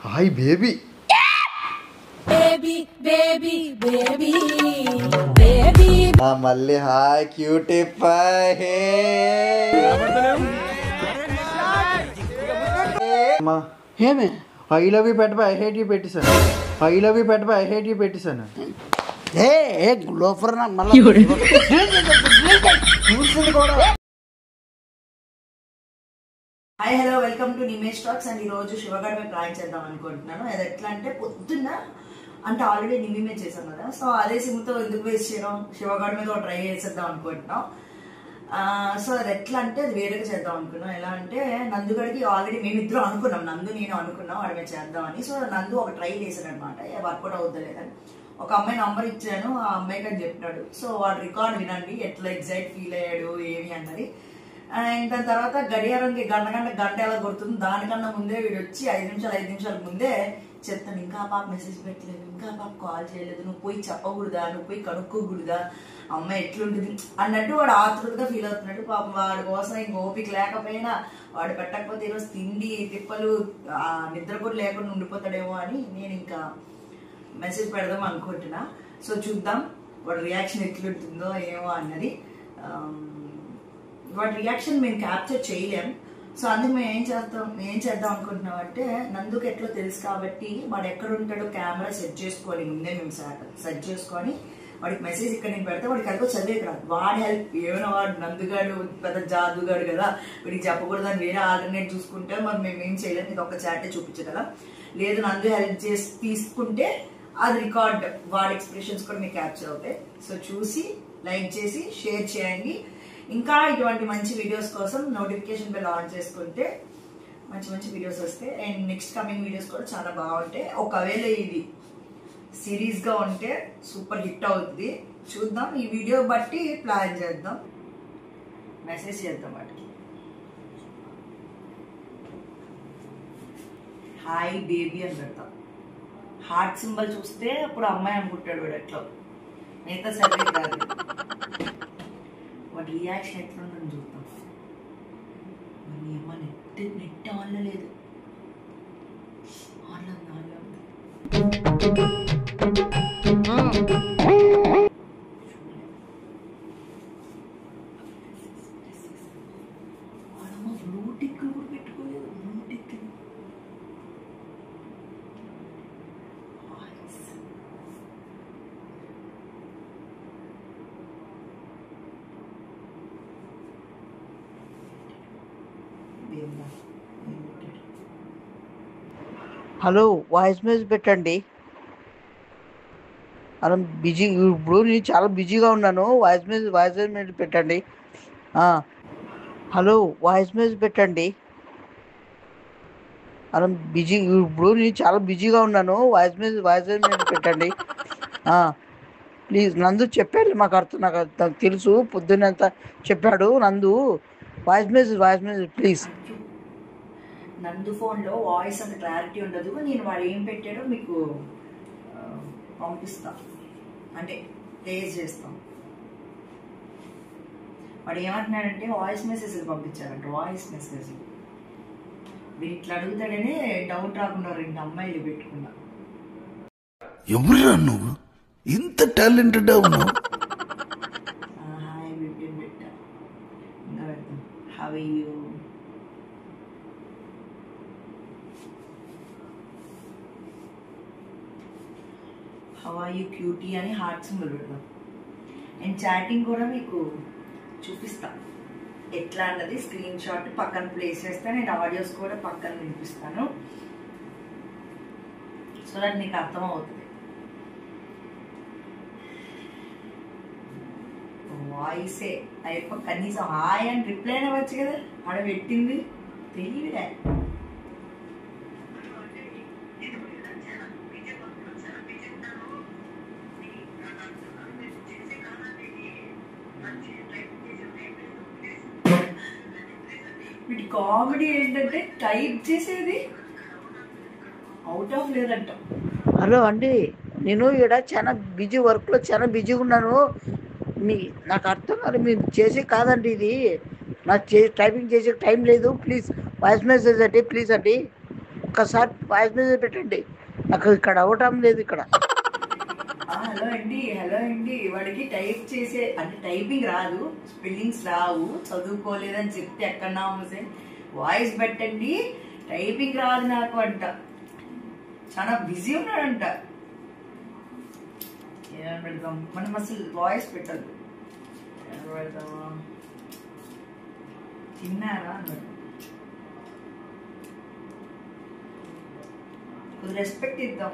Hi baby baby baby baby baby మళ్ళీ hi cutie pie ఏమే I love you పెట్టబా I hate you పెట్టేశాను I love you పెట్టబా I hate you పెట్టేశాను ఏ గ్లోఫర్ మళ్ళీ hi hello welcome to Nimesh talks and ఈరోజు శివగడ్ మీద ప్లాన్ చేద్దాం అనుకుంటున్నాను. అది ఎట్లా అంటే పొద్దున్న అంటే ఆల్రెడీ నిమ్మి మీద చేసాం కదా, సో అదే సిమ్తో ఎందుకు వేస్ట్ చేయడం, శివగడ్ మీద ట్రై చేసేద్దాం అనుకుంటున్నాం. సో అది ఎట్లా అంటే అది వేరేగా చేద్దాం అనుకున్నాం. ఎలా అంటే నందుగడికి ఆల్రెడీ మేమిద్దరం అనుకున్నాం, నందు నేను అనుకున్నాం వాడి మీద చేద్దామని. సో నందు ఒక ట్రై చేశాడు అనమాట, వర్కౌట్ అవుతలేదని. ఒక అమ్మాయి నంబర్ ఇచ్చాను, ఆ అమ్మాయికి అని చెప్పినాడు. సో వాడు రికార్డ్ వినండి ఎట్లా ఎగ్జైట్ ఫీల్ అయ్యాడు ఏమి అన్నది. అండ్ దాని తర్వాత గడియారంకి గంట ఎలా కొడుతుంది దానికన్నా ముందే వీడు వచ్చి 5 నిమిషాల ముందే చెప్తాను, ఇంకా పాప మెసేజ్ పెట్టలేదు, ఇంకా పాప కాల్ చేయలేదు, నువ్వు పోయి చెప్పకూడదా, నువ్వు పోయి కనుక్కోకూడదా, అమ్మాయి ఎట్లుంటుంది అన్నట్టు వాడు ఆతృతగా ఫీల్ అవుతున్నాడు. పాపం వాడి కోసం ఇంక ఓపిక లేకపోయినా వాడు పెట్టకపోతే ఈరోజు తిండి తిప్పలు నిద్ర కూడా లేకుండా ఉండిపోతాడేమో అని నేను ఇంకా మెసేజ్ పెడదాం అనుకుంటున్నా. సో చూద్దాం వాడి రియాక్షన్ ఎట్లుంటుందో ఏమో అన్నది. వాడి రియాక్షన్ మేము క్యాప్చర్ చేయలేం. సో అందుకు మేము ఏం చేద్దాం అనుకుంటున్నాం అంటే, నందుకు ఎట్లా తెలుసు కాబట్టి వాడు ఎక్కడ ఉంటాడో కెమెరా సెట్ చేసుకోవాలి ముందే. మేము సెట్ చేసుకొని వాడికి మెసేజ్ ఇక్కడ నేను పెడితే వాడికి అదిగో చదివేకి రాదు. వాడి హెల్ప్ ఏమైనా వాడు నందుగాడు పెద్ద జాదుగాడు కదా, వీడికి చెప్పకూడదని వేరే ఆల్టర్నేట్ చూసుకుంటే మరి మేము ఏం చేయలేము, ఇది ఒక చాటే చూపించు కదా. లేదు నందు హెల్ప్ చేసి తీసుకుంటే అది రికార్డ్, వాడి ఎక్స్ప్రెషన్స్ కూడా మీకు క్యాప్చర్ అవుతాయి. సో చూసి లైక్ చేసి షేర్ చేయండి. ఇంకా ఇటువంటి మంచి వీడియోస్ కోసం నోటిఫికేషన్ బెల్ ఆన్ చేసుకుంటే మంచి వీడియోస్ వస్తాయి. అండ్ నెక్స్ట్ కమింగ్ వీడియోస్ కూడా చాలా బాగుంటాయి. ఒకవేళ ఇది సిరీస్గా ఉంటే సూపర్ హిట్ అవుతుంది. చూద్దాం, ఈ వీడియో బట్టి ప్లాన్ చేద్దాం, మెసేజ్ చేద్దాం వాటికి. హాయ్ బేబీ అని పెడతాం. హార్ట్ సింబల్ చూస్తే అప్పుడు అమ్మాయి అనుకుంటాడు వాడు, ఎట్లా మిగతా సర్వే కాదు. వాడి రియాక్షన్ ఎట్లుంటుంది చూద్దాం. మరి ఏమో నెట్ ఆన్లో లేదు, ఆన్లో ఉంది. బ్లూటిక్ కూడా పెట్టుకోలేదు. బ్లూటిక్ హలో వాయిస్ మెసేజ్ పెట్టండి. అలా బిజీ, ఇప్పుడు నేను చాలా బిజీగా ఉన్నాను. వాయిస్ మెసేజ్ పెట్టండి. హలో వాయిస్ మెసేజ్ పెట్టండి. అలా బిజీ, ఇప్పుడు నేను చాలా బిజీగా ఉన్నాను. వాయిస్ మెసేజ్ పెట్టండి ప్లీజ్. నందు చెప్పాడు, నాకు తెలుసు, పొద్దున్నంత చెప్పాడు నందు. Voice message please. నందు ఫోన్లో వాయిస్ అంత క్లారిటీ ఉండదు. నేను వాడు ఏం పెట్టాడో మీకు పంపిస్తా, అంటే ప్లేస్ చేస్తాం. వాడు ఏమంటున్నాడంటే వాయిస్ మెసేజ్ పంపించారంట. వాయిస్ మెసేజ్ వీడు ఇట్లా అడుగుతాడనే డౌట్ రాకుండా 2 అమ్మాయిలు పెట్టుకున్నా. ఎవరురా నువ్వు, ఇంత టాలెంటెడ్ అవును? హాయ్ బిడ్డ పెట్టా, ఇంకా పెడతాం. How are you, how are you cutie అని హార్ట్ సింబల్ పెడతాం. అండ్ చాటింగ్ కూడా మీకు చూపిస్తా ఎట్లా అన్నది. స్క్రీన్ షాట్ పక్కన ప్లేస్ చేస్తాను. నేను ఆడియోస్ కూడా పక్కన వినిపిస్తాను, సో దట్ నీకు అర్థం అవుతుంది. వాయిసే అయిపో, కనీసం హాయ్ అని రిప్లై అవ్వచ్చు కదా, ఆడ పెట్టింది తెలియలే. వీటి కామెడీ ఏంటంటే టైప్ చేసేది అవుట్ ఆఫ్ లేదంట. హలో అండి, నేను ఇక్కడ చాలా బిజీ, వర్క్లో చాలా బిజీగా ఉన్నాను. నాకు అర్థం కాదు, మీరు చేసే కాదండి ఇది. నాకు టైపింగ్ చేసే టైం లేదు. ప్లీజ్ వాయిస్ మెసేజ్ అండి, ప్లీజ్ అండి. ఒక్కసారి వాయిస్ మెసేజ్ పెట్టండి. నాకు ఇక్కడ అవటం లేదు ఇక్కడ. హలో అండి వాడికి టైప్ చేసే అంటే టైపింగ్ రాదు, స్పెల్లింగ్స్ రావు, చదువుకోలేదని చెప్తే ఎక్కడన్నా హుసేన్ వాయిస్ పెట్టండి, టైపింగ్ రాదు నాకు అంట. చాలా బిజీ ఉన్నాడంట. ఏమని పెడతాం మనం, అసలు వాయిస్ పెట్టద్దు. ఏమని పెడతామా? తిన్నారా అన్నాడు. కొద్ది రెస్పెక్ట్ ఇద్దాం.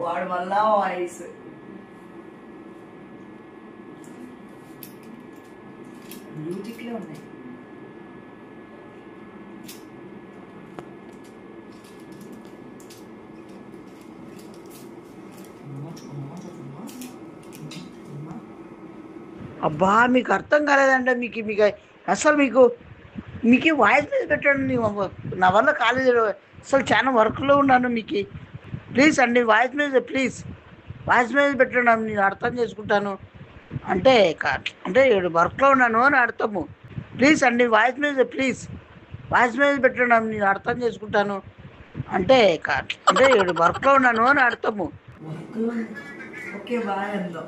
వాడు వల్ల వాయిస్ బ్యూటిక్లే ఉన్నాయి. అబ్బా మీకు అర్థం కాలేదంటే మీకు అసలు మీకు వాయిస్ మెసేజ్ పెట్టండి. నా వల్ల కాలేజీలో అసలు చాలా వర్క్లో ఉన్నాను. మీకు ప్లీజ్ అండి వాయిస్ మెసేజ్ పెట్టండి. నేను అర్థం చేసుకుంటాను అంటే వర్క్లో ఉన్నాను అని అర్థము. ప్లీజ్ అండి వాయిస్ మెసేజ్ పెట్టండి. నేను అర్థం చేసుకుంటాను అంటే వర్క్లో ఉన్నాను అని అర్థము. ఓకే బాయ్ అందాం.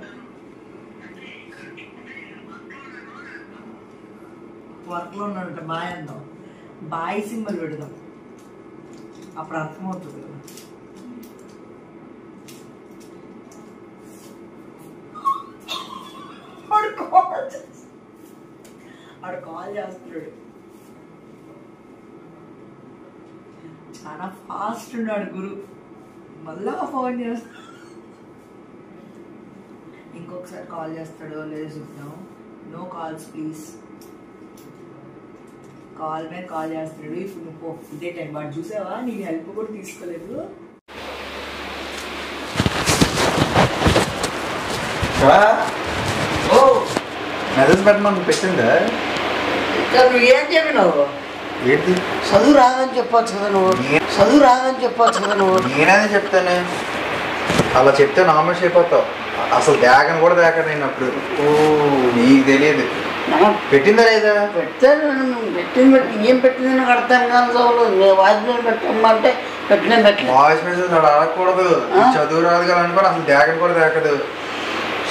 వర్క్లో ఉన్నాడంట బాయ్ అందాం. బాయ్ సింబల్ పెడదాం, అప్పుడు అర్థమవుతుంది కదా. వాడు కాల్ చేస్తున్నాడు. చాలా ఫాస్ట్ ఉన్నాడు గురు. మళ్ళా ఫోన్ చేస్తాడు. ఇంకొకసారి కాల్ చేస్తాడో లేదో చూద్దాం. No calls please. కాల్ మీద కాల్ చేస్తున్నాడు. ఇప్పుడు నువ్వు ఇదే టైం వాడు చూసావా, నీకు హెల్ప్ కూడా తీసుకోలేదు. మెసేజ్ పెట్టమని పెట్టిందా? నువ్వు ఏం చెప్పినావు? ఏంటి చదువు రాదని చెప్పొచ్చు కదా నువ్వు. నేనే చెప్తాను. అలా చెప్తే నామినేషన్ అయిపోతావు. అసలు దేకను కూడా దేక నేను అప్పుడు. నీకు తెలియదు పెట్టిందా లేదా? ఏం పెట్టింది నాకు అర్థం కాదు. వాయిస్ మెసేజ్ పెట్టమంటే వాయిస్ మెసేజ్ అడగకూడదు. చదువు రాదు కదా అనుకో. అసలు దేకను కూడా దేకదు.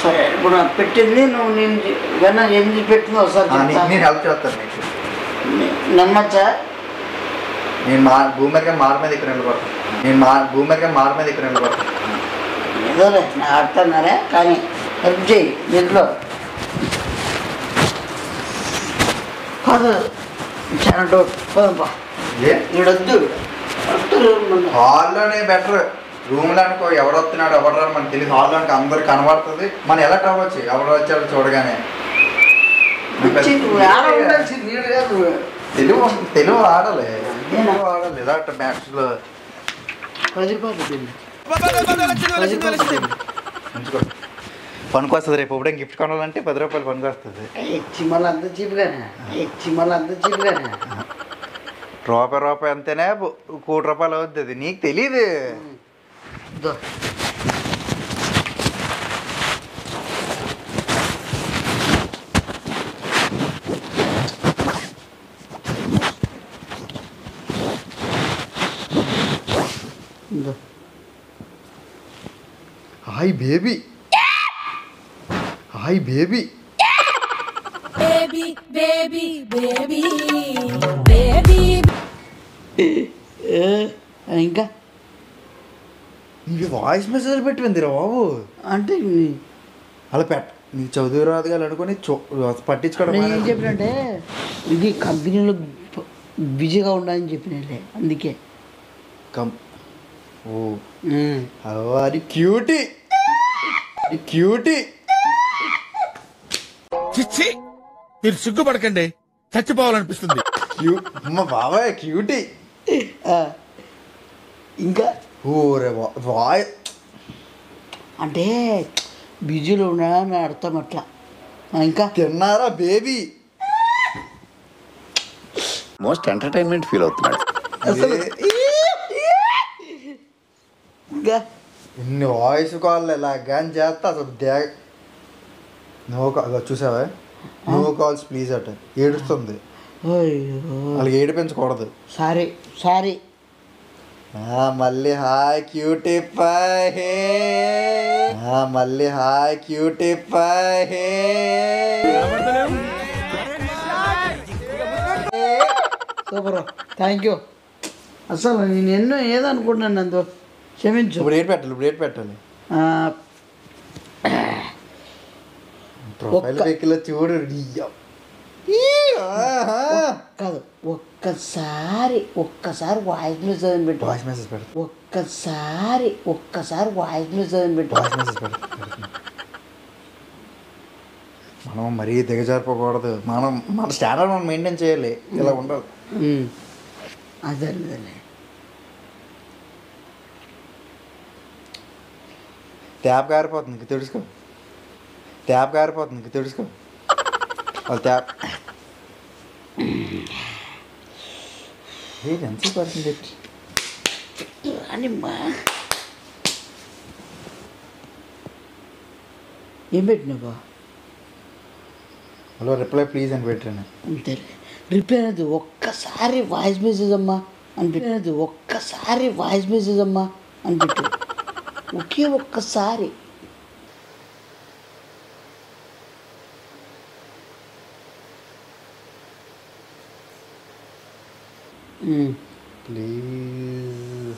సరే ఇప్పుడు నాకు పెట్టింది నువ్వు నేను ఎందుకు పెట్టిందో ఒకసారి నేను హెల్ప్ చేస్తాను నీకు. నమ్మచ్చా? నేను భూమి మీద మార మీద ఇక్కడ నిలబడతాను. ఏదోలే నాకు అర్థన్నారే కానీ హెల్ప్ చేయి. దీంట్లో కాదు చాలా డౌట్. పోదాంపా. ఈడొద్దు హాల్లోనే బెటర్. రూమ్ లో అనుకో ఎవడు వస్తున్నాడు ఎవడు రాడు మనకు తెలియదు. హాల్లో అనుకో అందరు కనబడుతుంది. మనం ఎలా అవ్వచ్చు ఎవడు వచ్చాడు చూడగానే. తెలుగు ఆడాలి ఇలాంటి మ్యాచ్ లో. పనికి వస్తుంది. రేపు ఎప్పుడైనా గిఫ్ట్ కొనాలంటే 10 రూపాయలు పనికి వస్తుంది. అంత చీప్గానే రూపాయి అంతేనే 1 కోటి రూపాయలు అవుద్ది. అది నీకు తెలీదు. Hi baby. ఇంకా నీకు వాయిస్ మెసేజ్ పెట్టింది రా బాబు. అంటే అలా నీకు చదువు రాదు కదా అనుకుని పట్టించుకోవడం. ఏం చెప్పినంటే ఇది కంపెనీలో బిజీగా ఉండాలని చెప్పినలే అందుకే. అది క్యూటీ. మీరు సిగ్గుపడకండి, చచ్చిపోవాలనిపిస్తుంది. అమ్మ బాబాయ్ క్యూటీ. ఇంకా ఓరే వాయ్ అంటే బిజీలో ఉన్నాడని అర్థం అట్లా. ఇంకా తిన్నారా బేబీ? మోస్ట్ ఎంటర్టైన్మెంట్ ఫీల్ అవుతున్నాడు అసలు. ఇంకా ఇన్ని వాయిస్ కాల్ ఇలాగా అని చేస్తా అసలు నువ్వు చూసావా? నో కాల్స్ ప్లీజ్ అట ఏడుస్తుంది. వాళ్ళకి ఏడిపించకూడదు. Sorry sorry. మళ్ళీ హాయ్ క్యూటీ పై, మళ్ళీ hi cutie pie. Super, thank you. అసలు నేను ఎన్నో ఏదనుకుంటున్నాను నందు, క్షమించు. ఇప్పుడు ఏడు పెట్టాలి, ఇప్పుడు ఏడు పెట్టాలి. ప్రొఫైల్ పిక్లో చూడు. కాదు, ఒక్కసారి వాయిస్ మెసేజ్ పెట్టు. వాయిస్ మెసేజ్ పెట్టు. ఒక్కసారి వాయిస్ మెసేజ్ పెట్టు. వాయిస్ మెసేజ్ పెట్టు. మనం మరీ దిగజారిపోకూడదు. మన స్టాండర్డ్ మనం మెయింటైన్ చేయాలి. ఇలా ఉండాలి. అదే ట్యాప్ కారిపోతుంది, తెలుసుకో. ట్యాప్ కారిపోతుంది, తెలుసుకో. వాళ్ళు ట్యాప్ ఎంత పడుతుంది అని ఏం పెట్టినావా? హలో రిప్లై ప్లీజ్ అని పెట్టాను. అంతే, రిప్లై అనేది ఒక్కసారి వాయిస్ మెసేజ్ అమ్మా అని పెట్టినది. ఒక్కసారి వాయిస్ మెసేజ్ అమ్మా అని పెట్టు. ఒకే ఒక్కసారి. ప్లీజ్.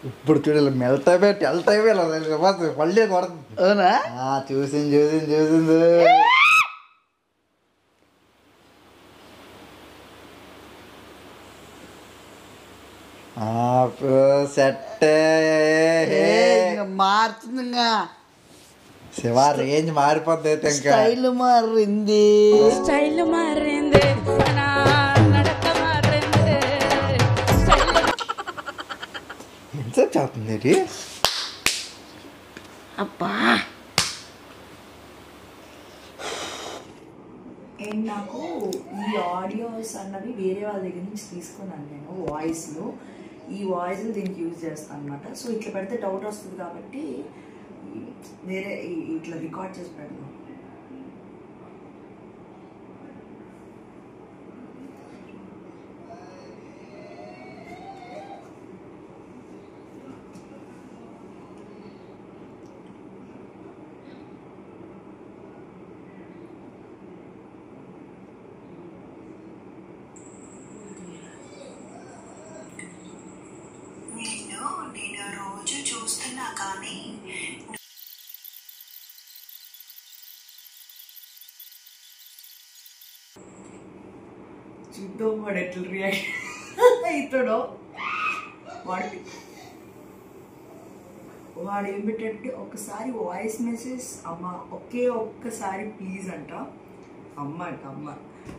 ఇప్పుడు చూడాలి, మెల్ట్ అయిపోయి మళ్ళీ కొడుతుంది. అవునా? చూసింది. సెట్ మారుతుంది. ఇంకా శివ రేంజ్ మారిపోద్ది. అయితే ఇంకా స్టైల్ మారింది. స్టైల్ మారింది, నా నడక మారింది. ఎంతసేపు చేస్తుంది ఏంటి? అబ్బా, అండ్ నాకు ఈ ఆడియోస్ అన్నవి వేరే వాళ్ళ దగ్గర నుంచి తీసుకున్నాను నేను. వాయిస్లు, ఈ వాయిస్లు దీనికి యూజ్ చేస్తాను అనమాట. సో ఇట్లా పెడితే డౌట్ వస్తుంది కాబట్టి వేరే ఇట్లా రికార్డ్ చేసి పెడదాం. నేను రోజు చూస్తున్నా కానీ చూద్దాం వాడు ఎట్లా రియాక్ట్ అవుతాడో. వాడు ఏం పెట్టంటే ఒకసారి వాయిస్ మెసేజ్ అమ్మ, ఒక్కసారి ప్లీజ్ అంట. అమ్మ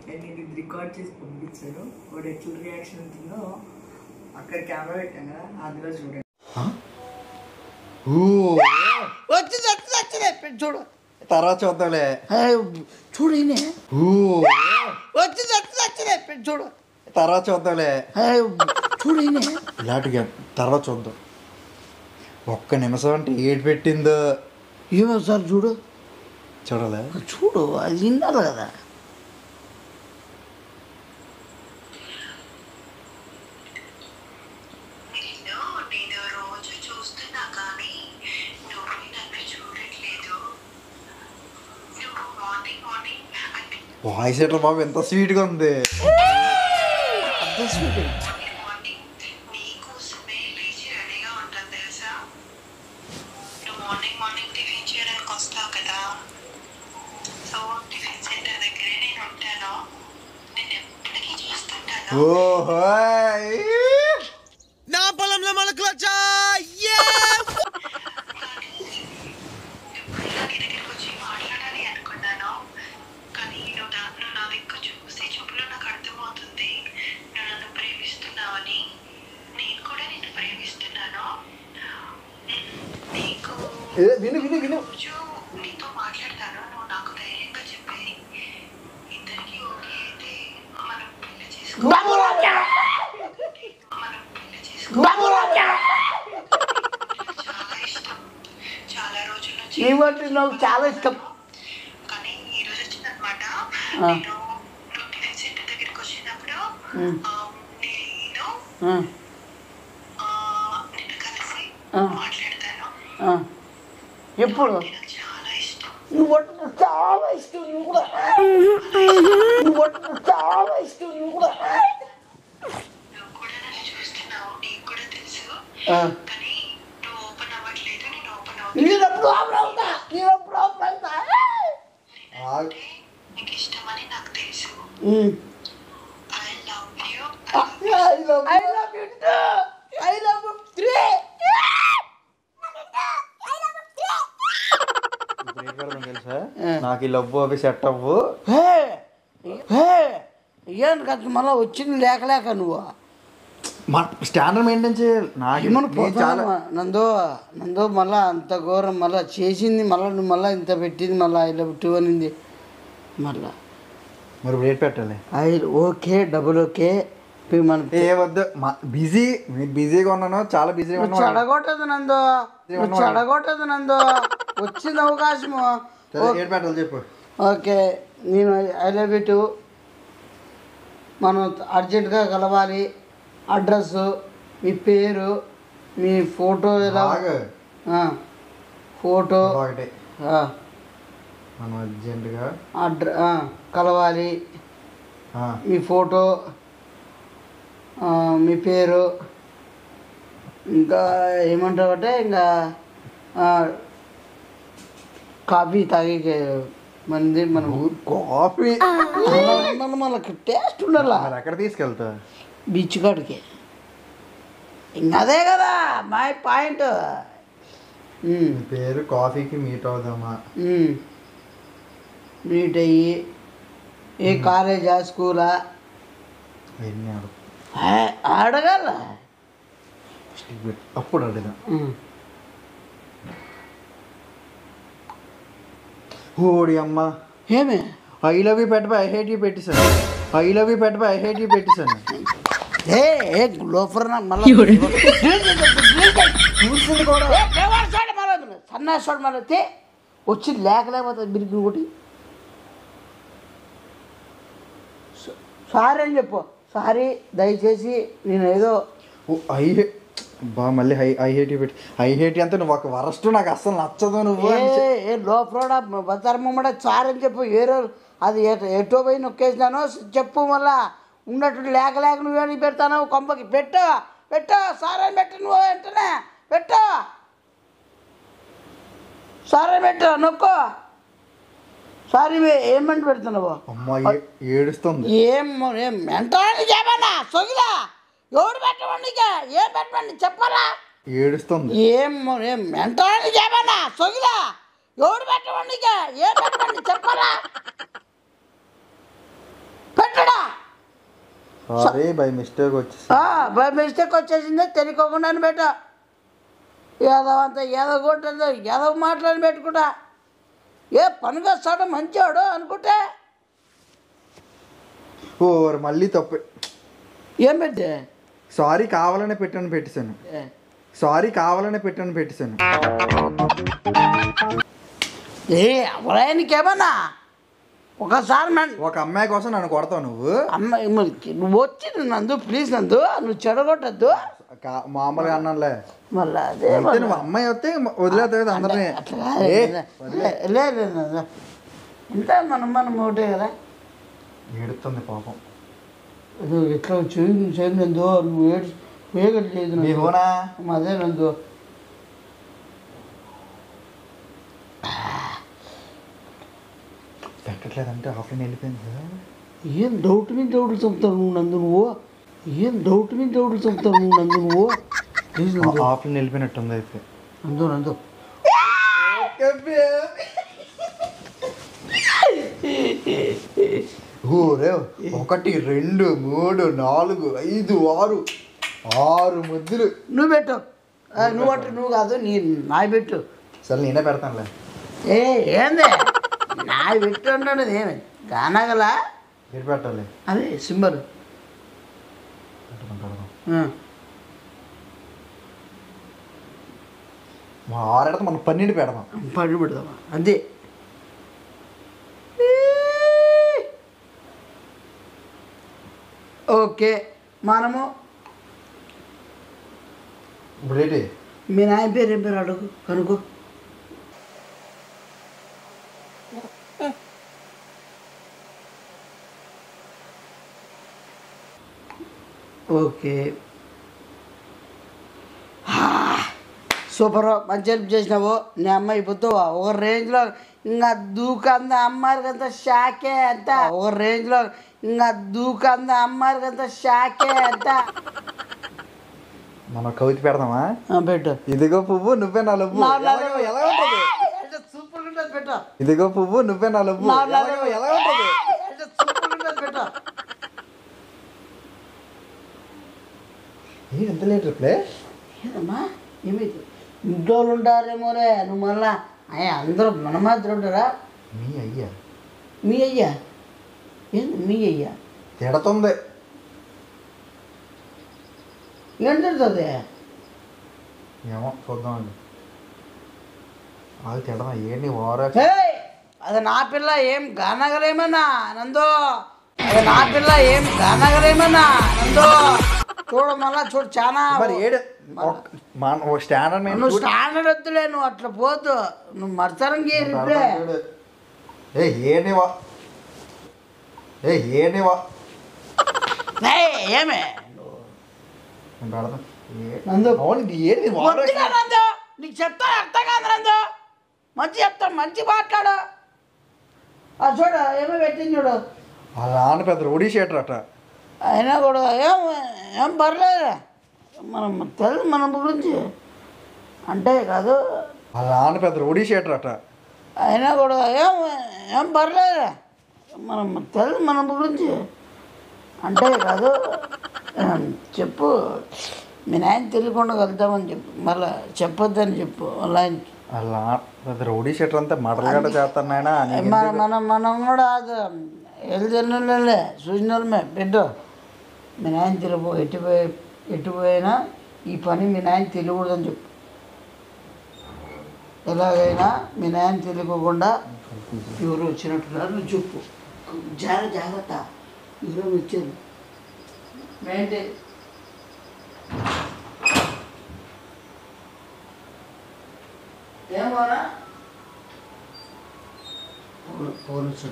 నేను ఇది రికార్డ్ చేసి పంపించాడు. వాడు ఎట్లా రియాక్షన్ ఉంటుందో అక్కడ కెమెరా పెట్టాను కదా, అందులో చూడండి. వచ్చింది చూడు. తర్వాత చూద్దాంలే. చూడు వచ్చింది చూడు. తర్వాత చూద్దాంలే. చూడు ఇలాంటి తర్వాత చూద్దాం. ఒక్క నిమిషం అంటే ఏడు పెట్టిందో ఏమో సార్ చూడు. చూడాలి, చూడు, అది విన్నారు కదా. నేను రోజు చూస్తున్నా కానీ నువ్వు నన్ను చూడట్లేదు. నువ్వు మార్నింగ్ వాయిస్ ఎట్లా బాబు ఎంత స్వీట్గా ఉంది. మార్నింగ్ నీకోసమే లేచి రెడీగా ఉంటాను తెలుసా. నువ్వు మార్నింగ్ టిఫిన్ చేయడానికి వస్తావు కదా. సో టిఫిన్ సెంటర్ దగ్గరే నేను ఉంటాను. నేను ఎప్పటికీ చూస్తుంటాను. ఓహో, నా పొలంలో మొలకలు వచ్చా. ఎప్పుడైనా నీ దగ్గరికి వచ్చి మాట్లాడాలి అనుకున్నాను, కానీ నువ్వు నా దిక్కు చూసే చూపులో నాకు అర్థమవుతుంది నువ్వు నన్ను ప్రేమిస్తున్నావని. నేను కూడా నిన్ను ప్రేమిస్తున్నాను. నీకు విను రోజు నీతో మాట్లాడతాను. నువ్వు నాకు ధైర్యంగా చెప్పి ఇద్దరికి ఓకే అయితే మనం పెళ్లి చేసుకోవాలి. చాలా ఇష్టం. చాలా రోజుల నుంచి ఈ మాట నాకు చాలా ఇష్టం. కానీ ఈ రోజు వచ్చిన నేను నువ్వు టిఫిన్ సెంటర్ దగ్గరికి వచ్చినప్పుడు నేను నిన్ను కలిసి మాట్లాడతాను. ఎప్పుడు నాకు చాలా ఇష్టం. నువ్వు నాకు చాలా ఇష్టం నువ్వు కూడా నాకు చాలా ఇష్టం నువ్వు కూడా నువ్వు కూడా నన్ను చూస్తున్నావు, నీకు కూడా తెలుసు. కానీ నువ్వు ఓపెన్ అవ్వట్లేదు, నేను ఓపెన్ అవుతాను. నేనప్పుడు అవుతా అంటే నీకు ఇష్టమని నాకు తెలుసు. I love you. I love you too. I love you three. ఇప్పుడు ఏం పెడదాం తెలుసా? నాకు ఈ లవ్ అవి సెట్ అవ్వు. ఏం కాదు మళ్ళీ వచ్చింది లేక నువ్వు మన స్టాండర్డ్ మెయింటైన్ చేయాలి. నాకు చాలా నందో మళ్ళా అంత ఘోరం మళ్ళీ చేసింది మళ్ళీ నువ్వు మళ్ళీ ఇంత పెట్టింది మళ్ళీ ఐ లవ్ టూ అనింది మళ్ళా. మరి రేట్ పెట్టాలి. ఓకే డబుల్ ఓకే మన ఏ వద్దు, బిజీ బిజీగా ఉన్నాను, చాలా బిజీగా ఉన్నాను. చెడగొట్టదు నందో వచ్చింది అవకాశము. రేట్ పెట్టాలి చెప్పు. ఓకే నేను ఐ లవ్ యూ టూ. మనం అర్జెంటుగా కలవాలి. అడ్రస్, మీ పేరు, మీ ఫోటో ఎలా ఫోటో ఒకటి మనం అర్జెంటుగా కలవాలి. మీ ఫోటో, మీ పేరు, ఇంకా ఏమంటారంటే ఇంకా కాఫీ తాగే మంది మనం కాఫీ మనకి టేస్ట్ ఉండాల. ఎక్కడ తీసుకెళ్తా? బీచ్ కాడికి. ఇంకా అదే కదా మై పాయింట్. పేరు కాఫీకి మీట్ అవుదామా? మీట్ అయ్యి ఏ కాలేజా స్కూలా ఎన్ని అడగాల అప్పుడు అడిగా. ఓడి అమ్మ ఏమే ఐ లవ్ యూ పెట్టబా ఐ హేట్ యూ పెట్టేశాను. ఐ లవ్ యూ పెట్టబా ఐ హేట్ యూ పెట్టేశాను. ఏ గ్లోఫర్ మళ్ళీ సన్నాసోడు మళ్ళీ వచ్చి లేకపోతుంది బిరికి ఒకటి. సారీ అని చెప్పు. సారీ దయచేసి నేను ఏదో మళ్ళీ ఐ హేట్ యూ పెట్టి ఐ హేట్ యూ అంతే. నువ్వు ఒక వరస్ట్, నాకు అస్సలు నచ్చదు. నువ్వు ఏ లోపల బతరమ్మ సారీ అని చెప్పు. ఏరో అది ఎటో పోయి నొక్కేసినాను చెప్పు. మళ్ళా ఉన్నట్టు లేక నువ్వేమి పెడతాను కొంపకి. పెట్టు సారీ అని పెట్టు. నువ్వు వెంటనే పెట్టు సారీ పెట్టు నొక్కో. సారీ ఏమంటే పెడుతున్నావు? అమ్మ ఏడుస్తుంది. ఏం మెంటానికి ఏమన్నా సొగిలా ఎవడు పెట్టమండి ఏం పెట్టండి చెప్పాలా? ఏడుస్తుంది. ఏం మెంటానికి ఏమన్నా సొగిలా ఎవడు పెట్టమండి ఏం పెట్టండి చెప్పాలా? పెట్టడా సారీ బై మిస్టేక్ వచ్చేసి. బై మిస్టేక్ వచ్చేసిందే తెలియకోకుండా పెట్ట. ఏదో అంత ఏదో కొట్టదు ఏదో మాట్లాడి పెట్టుకుంటా. ఏ పని వస్తాడో మంచివాడు అనుకుంటే మళ్ళీ తప్పు. ఏం పెట్టే? సారీ కావాలనే పెట్టేశాను. సారీ కావాలనే పెట్టేశాను. ఎవరాయనికేమన్నా ఒకసారి ఒక అమ్మాయి కోసం నన్ను కొడతావు నువ్వు? అమ్మాయి నువ్వు వచ్చి నందు ప్లీజ్ నందు నువ్వు చెడగొట్టద్దు. మామూలుగా అన్నానులే. మళ్ళీ అదే నువ్వు అమ్మాయి వస్తే వదిలేతావు అందరినీ. లేదు ఇంత మనం ఒకటే కదా. ఏడుతుంది పాపం. ఎట్లా చేయనందు నువ్వు వేయగట్లేదు. అదే నందు పెట్టట్లేదంటే ఆఫ్లైన్ వెళ్ళిపోయింది కదా. ఏం డౌట్ మీద డౌట్లు చంపుతావు నువ్వు నందు. నువ్వు ఏం డౌట్ మీద డౌట్లు చంపుతావు నువ్వు నందు. నువ్వు ప్లీజ్ ఆఫ్లైన్ వెళ్ళిపోయినట్టుంది అయితే. నందు ఊరే 1 2 3 4 5 6 ముద్దులు. నువ్వు పెట్టు. నువ్వు అట్టు నువ్వు కాదు నీ నాయ పెట్టు. సరే నేనే పెడతానులే. ఏంది నాయ పెట్టు అంటున్నది ఏమి కానగల మీరు పెట్టాలి. అదే సింబల్ మా 6 మనం 12 పెడదాం. 12 పెడదామా అంతే. ఓకే మనము ఇప్పుడు ఏంటి మీ నాయన పేరు ఏం పేరు అడుగు కనుకో. ఓకే సూపర్, మంచి హెల్ప్ చేసినావు. నీ అమ్మాయి పోతావా ఒక రేంజ్లో ఇంకా దూకంద అమ్మాయికంత షాకే అంత ఒక రేంజ్లో ఇంకా దూకంద అమ్మాయికంత షాకే అంత. మనం కవిత పెడదామా? పెట్టు. ఇదిగో పువ్వు నువ్వే నా లవ్వు. ఎలా ఉంటుంది? సూపర్ ఉంటుంది. పెట్టు. ఇదిగో పువ్వు నువ్వే నా లవ్వు. ఎలా ఉంటుంది? సూపర్ ఉంటుంది. పెట్టు. ఎంత లేట్ రిప్లై? ఏదమ్మా ఏమైతే ఇంట్లో ఉంటారేమోరే నువ్వు మళ్ళా అయ్యా అందరూ మన మాత్రం ఉంటారా? మీ అయ్యా మీ అయ్యా ఏంది మీ అయ్యా తిడుతుంది. ఏం తిడుతుంది? ఏమో చూద్దామండి. అది తిడదాం ఏంటి ఓవర్ అది నా పిల్ల ఏం గానగలేమన్నా నందో, అది నా పిల్ల ఏం గానగలేమన్నా నందో. చూడు మళ్ళా చూడు చాలా మరి ఏడు స్టాండర్డ్ నువ్వు స్టాండర్డ్ వద్దులే, నువ్వు అట్లా పోతు నువ్వు మర్చరం గీరిప్పుడే. ఏమేమో ఏమే నందు వద్దులే నందు, నీకు చెప్తా అర్థం కాదు నందు. మంచి చెప్తాం, మంచి మాట్లాడు. చూడు ఏమో పెట్టింది చూడు. వాళ్ళ నాన్న పెద్ద రౌడీ షీటర్ అట. అయినా కూడా ఏం ఏం పర్లేదు, మనం తెలుసు మన గురించి అంటే కాదు. వాళ్ళ నాన్న పెద్ద రౌడీ షీటర్ అట. అయినా కూడా ఏం ఏం పర్లేదు, మనం తెలుసు మన గురించి అంటే కాదు. చెప్పు, మీ నాయన తెలియకుండా వెళ్తామని చెప్పు, మళ్ళీ చెప్పొద్దని చెప్పు. వాళ్ళ వాళ్ళ పెద్ద రౌడీ షీటర్ అంతా మటలు గట్ట చేస్తాను నాయన. మనం కూడా అది ఎల్జల్లే చూసినమే పెట్టు. మీ నాయన తెలియపో ఎట్టుపోయినా ఈ పని మీ నాయన తెలియకూడదని చెప్పు. ఎలాగైనా మీ నాయన తెలియకోకుండా ఎవరు వచ్చినట్టున్నారు నువ్వు చెప్పు. జాగ్రత్త ఎవరో వచ్చారు ఏంటి ఏమోనా పోలీసు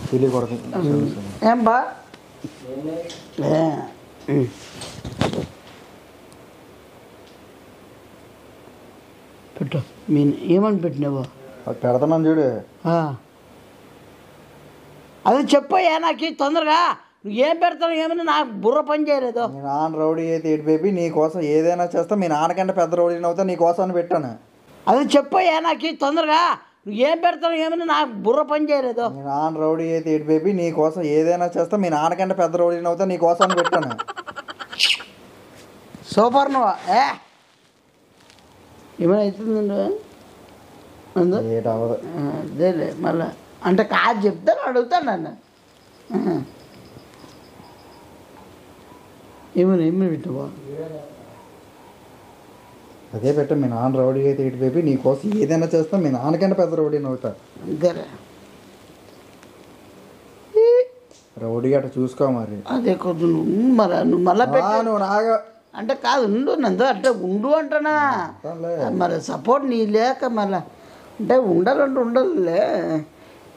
తెలియకూడదు. ఏం బా పెట్టు. మీ ఏమని పెట్టినావు? పెడతాను చూడు. అదే చెప్పయ్యా నాకు తొందరగా. నువ్వు ఏం పెడతావు ఏమని నాకు బుర్ర పని చేయలేదు. మీ నాన్న రౌడీ అయితే ఏంటి బేబీ, నీ కోసం ఏదైనా చేస్తా. మీ నాన్నకంటే పెద్ద రౌడీని అవుతా, నీ కోసం అని పెట్టాను. అదే చెప్పయ్యా నాకు తొందరగా. నువ్వు ఏం పెడతావు ఏమని నాకు బుర్ర పని చేయలేదు. మీ నాన్న రౌడీ అయితే ఏంటి బేబీ, నీ కోసం ఏదైనా చేస్తా. మీ నాన్నకంటే పెద్ద రౌడీని అవుతా, నీ కోసం అని పెట్టాను. సూపర్ నువ్వు ఏమైనా అవుతుందండి ఏటవదు. అదేలే మళ్ళా అంటే కాదు చెప్తాను అడుగుతాను నన్ను. ఏమని పెట్టవా? అదే పెట్ట. మీ నాన్న రౌడీ అయితే ఏంటి బేబీ, నీ కోసం ఏదైనా చేస్తా. మీ నాన్నకంటే పెద్ద రౌడీని అవుతా. అంతేలే రౌడీ అట చూసుకో మరి. అదే కొద్ది నువ్వు మళ్ళా నువ్వు నాగా అంటే కాదు ఉండు నందు అంటే ఉండు అంటానా. మరి సపోర్ట్ నీ లేక మళ్ళా అంటే ఉండాలంటే ఉండాలిలే.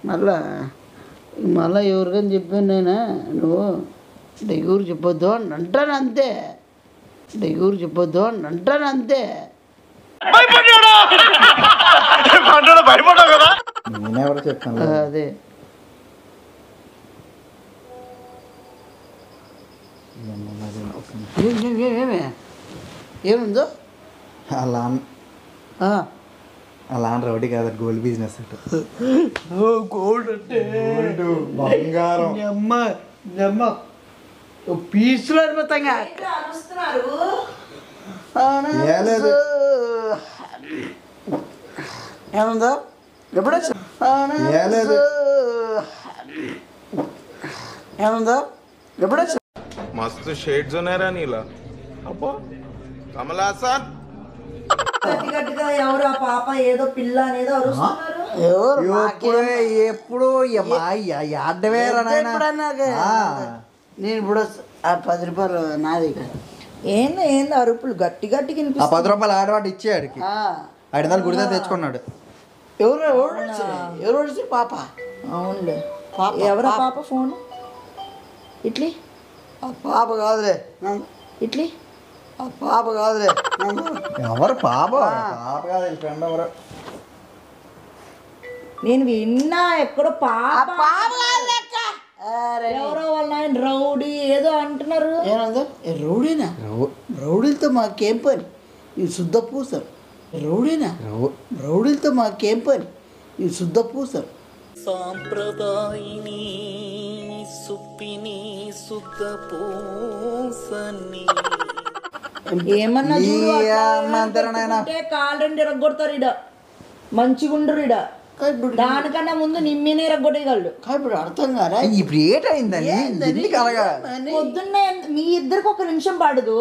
మళ్ళా ఎవరికని చెప్పాను నేనా నువ్వు అంటే ఎవరు చెప్పొద్దు అని అంటాను అంతే. అంటే ఎవరు చెప్పొద్దు అని అంటాను అంతే. నేనెవరు చెప్తాను. అదే ఏముందో అలా అలా రౌడీ కాదు, గోల్డ్ బిజినెస్ అట. గోల్డ్ అంటే బంగారం. అమ్మ పీసులు అనిపోతాంగా ఏముందో ఎప్పుడో ఏముందో ఎప్పుడో मस्त शेड्स ఉన్నాయి రా నీలా. అబ్బో కమల్ హాసన్ గట్టిగా ఎవరు ఆ పాప ఏదో పిల్ల అనేదో అరుస్తున్నారు. ఎవరు ఎప్పుడు నేను ఇప్పుడు ఆ 10 రూపాయలు నాది ఇక్కడ. ఏంది అరుపులు గట్టి గట్టి ఆ 10 రూపాయలు ఆడవాడు ఇచ్చే ఆడికి ఆ, 500 గుడితే తెచ్చుకున్నాడు. ఎవరు వచ్చి పాప అవునులే పాప, ఎవరా పాప. పాప ఫోన్ ఇట్లీ ఆ పాప కాదులే ఇట్లీ ఆ పాప కాదులే ఎవరు పాప కాదు ఫ్రెండ్ ఎవరు. నేను విన్నా ఎక్కడో పాప పాప కాదులే అక్క. అరే, ఎవరో వాళ్ళ ఆయన రౌడీ ఏదో అంటున్నారు. ఏనందో రౌడీనా? రౌడీలతో మాకేం పని, ఈ శుద్ధ పూసలు. రౌడీనా? రౌడీలతో మాకేం పని, ఈ శుద్ధ పూసలు. సాంప్రదాయిని సుప్పిని శుద్ధ పూసని ఏమన్నా చూడు, ఈ అట్లా అమ్మంటారా నాయనా? పెట్టుకుంటే కాలు 2 ఇరగొడతారు ఇడ మంచిగుండరు ఇడ. దానికన్నా ముందు నిమ్మినే ఇరగొట్టగలడు. ఇప్పుడు అర్థం కాదా? ఇప్పుడు ఏటైందని ఎందుకు అలాగా? పొద్దున్నే మీ ఇద్దరికి 1 నిమిషం పడదు.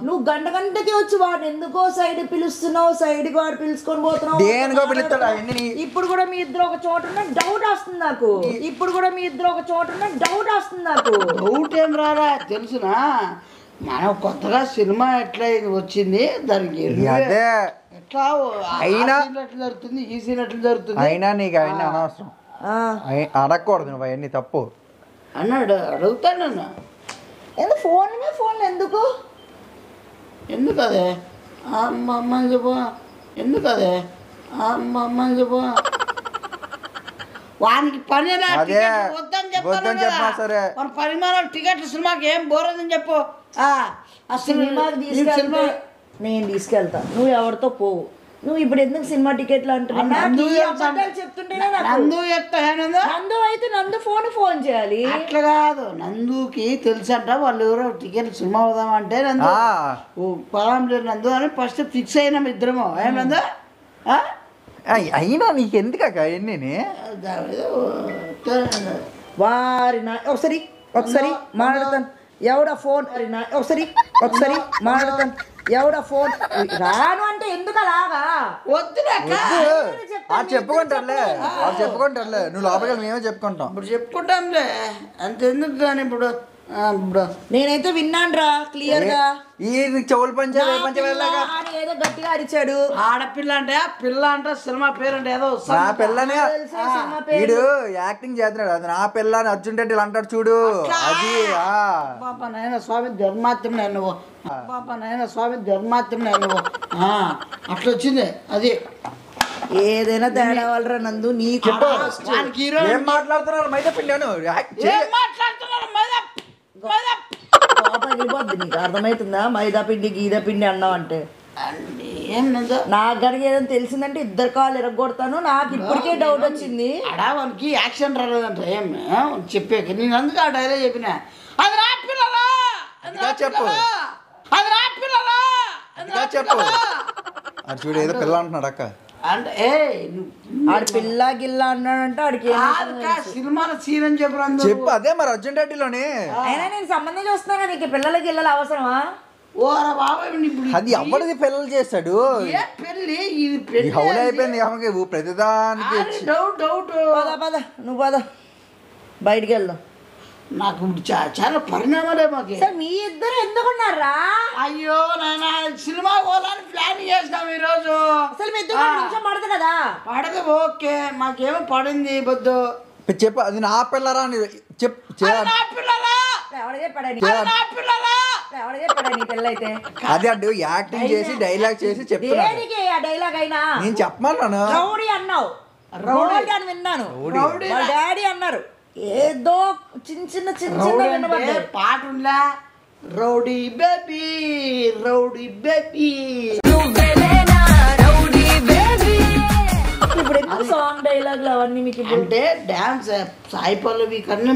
నువ్వు గంటకి వచ్చి వాడిని ఎందుకో సైడ్ పిలుస్తున్నావు, సైడ్ కి వాడు పిలుచుకొని పోతున్నావు. దేనికో పిలుస్తాడు అవన్నీ. ఇప్పుడు కూడా మీ ఇద్దరు ఒక చోట ఉన్న డౌట్ వస్తుంది నాకు. డౌట్ ఏం రారా తెలుసునా? మనం కొత్తగా సినిమా ఎట్లా వచ్చింది దానికి అదే ఎట్లా అయినా ఎట్లా జరుగుతుంది, ఈ సీన్ ఎట్లా జరుగుతుంది అయినా నీకు అవన్నీ అనవసరం. అడగకూడదు నువ్వు అవన్నీ తప్పు అన్నాడు. అడుగుతాను ఫోన్ ఎందుకు అదే అమ్మ చెప్పు, ఎందుకు అదే అమ్మ చెప్పు. వానికి పని అదే వద్దని చెప్పినా సరే మన పరిమాణాలు టికెట్లు సినిమాకి ఏం బోరదని చెప్పు. సినిమాకి తీసుకెళ్తే నేను తీసుకెళ్తా, నువ్వు ఎవరితో పోవు. నువ్వు ఇప్పుడు ఎందుకు సినిమా టికెట్లు అంటున్నావు? చెప్తుంటేనే నందు చెప్తా. నందు అయితే నందు ఫోన్ చేయాలి. అట్లా కాదు, నందుకి తెలుసంట వాళ్ళు ఎవరో టికెట్ సినిమా పోదామంటే నందు పదాం లేదు నందు అని ఫస్ట్ ఫిక్స్ అయినాం ఇద్దరము. ఏం నందు అయినా నీకు ఎందుకు అవన్నీ? వారి ఒకసారి మాట్లాడతాను. ఎవడా ఫోన్ ఒకసారి మాట్లాడతాను. ఎవడా ఫోన్ రాను అంటే ఎందుకు అలాగా? చెప్పుకుంటారులే నువ్వు లోపలికి మేమే చెప్పుకుంటాం. ఇప్పుడు చెప్పుకుంటాంలే అంతెందుకు. కానీ ఇప్పుడు నేనైతే విన్నాను రా క్లియర్ గా. ఈ చెవులు పంచాలాగా ఏదో గట్టిగా అరిచాడు. ఆడపిల్ల అంటే పిల్ల అంటే సినిమా పేరు అంటే ఏదో నా పిల్లనే వీడు యాక్టింగ్ చేస్తున్నాడు. అది నా పిల్ల అని అర్జున్ రెడ్డి అంటాడు చూడు. అది పాప నాయన స్వామి ధర్మాత్మ నువ్వు, పాప నాయన స్వామి ధర్మాత్మ నువ్వు. అట్లా వచ్చింది అది. ఏదైనా తేడా వాళ్ళరా నందు. నీకు ఏం మాట్లాడుతున్నారు? మైదాపిండాను నీకు అర్థమవుతుందా? మైదా పిండి గీదా పిండి అన్నావు అంటే నాకు కనుక ఏదైనా తెలిసిందంటే 2 కాళ్ళు ఎరగొడతాను. నాకు ఇప్పటికే డౌట్ వచ్చింది. వానికి యాక్షన్ రాలేదంట ఏం చెప్పాక నేను అందుకు ఆ డైలాగ్ చెప్పిన. అది నా పిల్లలా చెప్పు చెప్పు అది చూడు ఏదో పిల్ల అంటున్నాడు అక్క. అంటే ఆడు పిల్ల గిల్ల అన్నాడంటే ఆడికి సినిమాలో సీన్ అని చెప్పు. అదే మరి అర్జున్ రెడ్డిలోనే. అయినా నేను సంబంధం చూస్తున్నాను. నీకు పిల్లల గిల్లలు అవసరమా? అది ఎవరిది పిల్లలు చేస్తాడు? పెళ్ళి ఇది పెళ్ళి హౌలు అయిపోయింది ప్రతిదానికి. పద నువ్వు పద బయటికి వెళ్దాం. నాకు చాలా పరిణామాలే మాకు. మీ ఇద్దరు ఎందుకున్నారా? అయ్యో నాయన సినిమా పోవాలని ప్లాన్ చేసినాం ఈ రోజు. అసలు మీ ఇద్దరు నిమిషం పడదు కదా? పడదు ఓకే, మాకేమో పడింది బొద్దు. చెప్పు అది నా పిల్లరా అని చెప్పు. అదే అడ్డు యాక్టింగ్ చేసి డైలాగ్ చేసి చెప్తున్నా. డైలాగ్ అయినా నేను చెప్పమన్నాను. రౌడీ అన్నావు, రౌడీ అని విన్నాను. డాడీ అన్నారు. ఏదో చిన్న పాట ఉందా? Rowdy baby rowdy baby. ఇప్పుడు ఎందుకు సాంగ్ డైలాగ్లు అవన్నీ మీకు? అంటే డాన్స్ సాయి పల్లవి కన్నా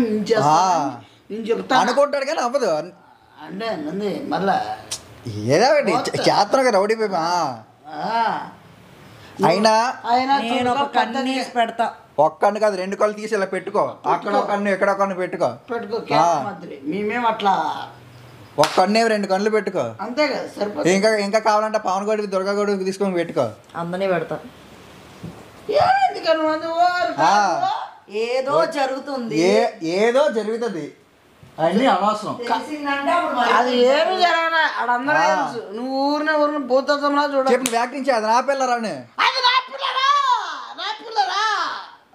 నేను చెప్తాను అనుకుంటాడు కానీ అవ్వదు. అంటే నంది మళ్ళా ఏదో చేస్తాను రౌడీ బేబీ. అయినా నేను ఒక కన్నేసి పెడతా. ఒక్కన్ను కాదు 2 కళ్ళు తీసి ఇలా పెట్టుకో. అక్కడ ఒక కన్ను ఇక్కడ ఒక కన్ను పెట్టుకో. మేమేం అట్లా ఒక కన్ను 2 కళ్ళు పెట్టుకో. అంతే కదా సరిపోతుంది. ఇంకా కావాలంటే పవన్ గౌడికి దుర్గా గౌడికి తీసుకొని పెట్టుకో. అందరినీ పెడతా. ఏదో ఏదో జరుగుతుంది. ఏదో జరుగుతుంది. అన్నీ అనవసరం. తెలిసిందంటే అప్పుడు మరి అది ఏమి జరగలే ఆడందరూ తెలుసు. నువ్వు ఊరినే భూతత్వంలా చూడ. చెప్పు వ్యాఖ్యించి అది నా పిల్లరాని. అది నా పిల్లరా, నా పిల్లరా.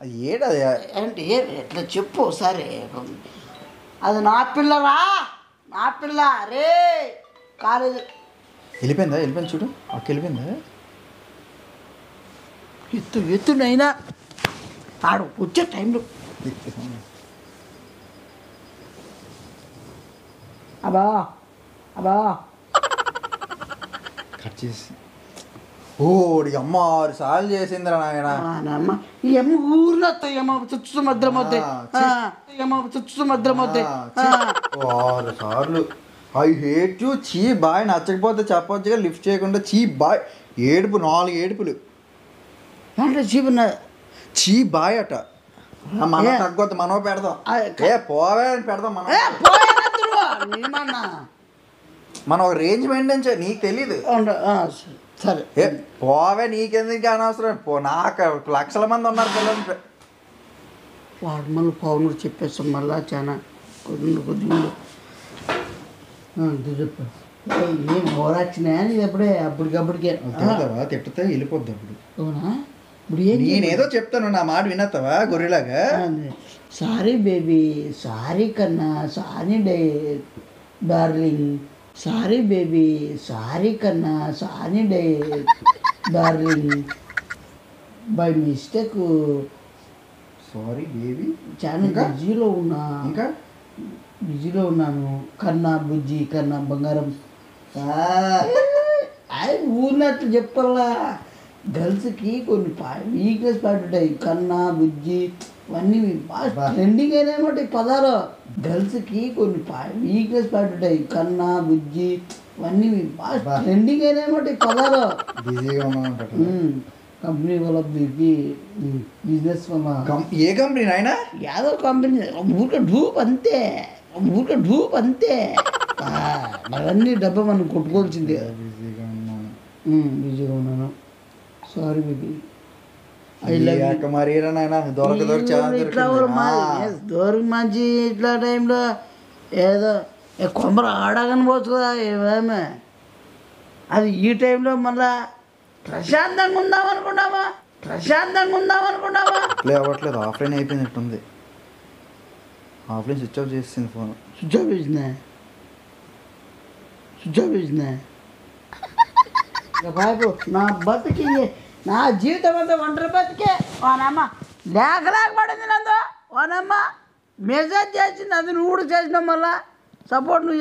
అది ఏడది ఏంటి ఎట్లా చెప్పు సరే. అది నా పిల్లరా, నా పిల్ల రే. కాలేజ్ వెళ్ళిపోయింది చూడు. అక్క వెళ్ళిపోయిందా? ఎత్తునైనా ఆడు వచ్చే టైంలో అబ్బా అబ్బా కట్ చేసి ఓడి అమ్మ 6 సార్లు చేసిందిరా నాయన. అమ్మ ఈ అమ్మ ఊరిలో వస్తాయి అమ్మ చుచ్చు మద్రం అవుతాయి. అమ్మ చుచ్చు మద్రం అవుతాయి. 6 సార్లు ఐ హేట్ యూ చీ బాయ్. నచ్చకపోతే చెప్పొచ్చుగా, లిఫ్ట్ చేయకుండా చీ బాయ్. ఏడుపు 4 ఏడుపులు. అంటే చీపున్న చీ బాయ్ అట. మనం తగ్గొద్దు, మనం పెడదాం. పోవే అని పెడదాం. మనం ఒక రేంజ్ మెయింటైన్ చేయాలి. నీకు తెలీదు. సరే పోవే, నీకెందుకు అనవసరం. నాకు లక్షల మంది ఉన్నారు పిల్లలు. వాడు మళ్ళీ పౌరుడు చెప్పేస్తాం మళ్ళా చాలా కొద్దిగా చెప్పు. ఏం ఓరాచ్చినా అని ఎప్పుడే అప్పటికప్పటికే తిట్టితే వెళ్ళిపోద్ది. అప్పుడు అవునా? ఇప్పుడు ఏం నేనేదో చెప్తాను, నా మాట వినస్తావా గొర్రెలాగా? సారీ బేబీ, సారీ కన్నా, sorry darling, sorry baby, sorry కన్నా, sorry darling, by mistake sorry baby. చాలా బిజీలో ఉన్నా, ఇంకా బిజీలో ఉన్నాను. కన్నా బుజ్జి, కన్నా బంగారం. ఆయన ఊరినట్లు చెప్పాలా. గర్ల్స్కి కొన్ని వీక్నెస్ పాయింట్ ఉంటాయి. కన్నా బుజ్జి ఇవన్నీ బాగా ట్రెండింగ్ అయినాయన్నమాట ఈ పదాలు. గర్ల్స్కి కొన్ని వీక్నెస్ పాయింట్ ఉంటాయి. కన్నా బుజ్జి ఇవన్నీ బాగా ట్రెండింగ్ అయినాయన్నమాట ఈ పదాలు. బిజీగా ఉన్నాను. కంపెనీ వాళ్ళ బిజినెస్ వల్ల. ఏ కంపెనీ నాయనా? యాదో కంపెనీ. ఊరికే డూప్ అంతే, ఊరికే డూప్ అంతే. అవన్నీ డబ్బా మనం కొట్టుకోవాల్సిందే. బిజీగా ఉన్నాను. బిజీగా ఉన్నాను. Sorry baby. మరి దూరం మంచి ఇట్లా టైంలో ఏదో కొమ్మర ఆడగానే పోవచ్చు కదా ఏమే. అది ఈ టైంలో మళ్ళా ప్రశాంతంగా ఉందామనుకున్నావా? లేవట్లేదు. ఆఫ్లైన్ అయిపోయినట్టుంది. ఆఫ్లైన్ స్విచ్ ఆఫ్ చేసింది ఫోన్. స్విచ్ ఆఫ్ చేసిందా? బాబు నా బతికి, నా జీవితం అంతా ఒంటరి బతికే. వానమ్మ లేకలేకపడింది నందు. వానమ్మ మెసేజ్ చేసింది, అది నువ్వు కూడా చేసినావు. మళ్ళా సపోర్ట్ నువ్వు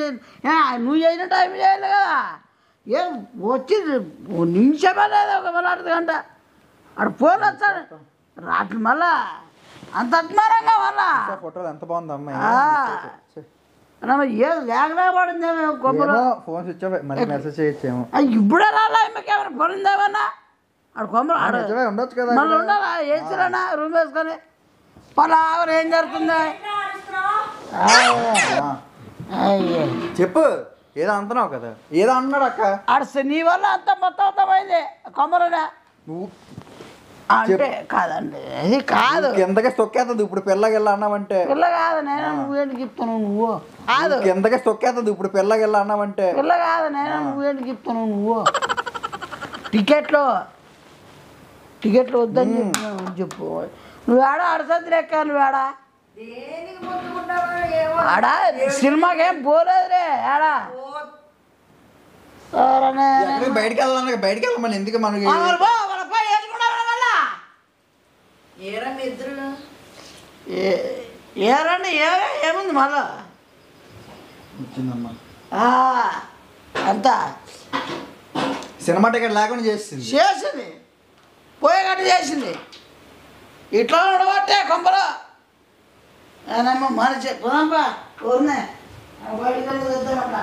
చేసిన టైం చేయాలి కదా. ఏం వచ్చింది నిమిషమే లేదా, ఒక 1 గంట అక్కడ ఫోన్ వస్తాడు రాత్రి. మళ్ళా అంత అభిమానంగా మళ్ళా ఫోటోలు ఎంత బాగుంది అమ్మాయి. ఏం లేకలేకపడింది కొమ్మలో. Phone switch off. మళ్ళీ మెసేజ్ చేయొచ్చేమో. ఇప్పుడే రాలా ఏమైనా పడిందేమన్నా. ఆడ కొమ్మలు ఉండొచ్చు కదా. మళ్ళీ ఉండాలా? వేసిరానా రూమ్ వేసుకొని పలావరు ఏం జరుగుతుంది? చెప్పు. ఏదో అంటున్నావు కదా. ఏదో అన్నాడు అక్క. అడిస్తే నీ వల్ల అంత మొత్తం అయింది కొమ్మలనే. నువ్వు అంటే కాదండి, అది కాదు. ఎంతగా తొక్కేస్తుంది ఇప్పుడు పిల్లగిల్ల అన్నావంటే. పిల్ల కాదు నేను. నువ్వేంటి చెప్తాను నువ్వు? కాదు ఎంతగా తొక్కేస్తుంది ఇప్పుడు పిల్లగిల్ల అన్నావంటే. పిల్ల కాదు నేను. నువ్వేంటి చెప్తాను నువ్వు? టికెట్లు వద్దని చెప్పు. నువ్వు ఆడ ఆడసద్ది లెక్క. నువ్వు ఆడ ఆడ సినిమాకేం పోలేదురే. ఆడా బయటకు వెళ్ళమని ఎందుకు మనకి? ఏరండి ఏముంది మళ్ళా వచ్చిందమ్మా. అంతా సినిమా టికెట్ లేకుండా చేసింది. పోయేగట్టు చేసింది. ఇట్లా ఉండబట్టే కొంపలో మనిషి పోదాంపా ఊరినే బయటకు వెళ్తామంట.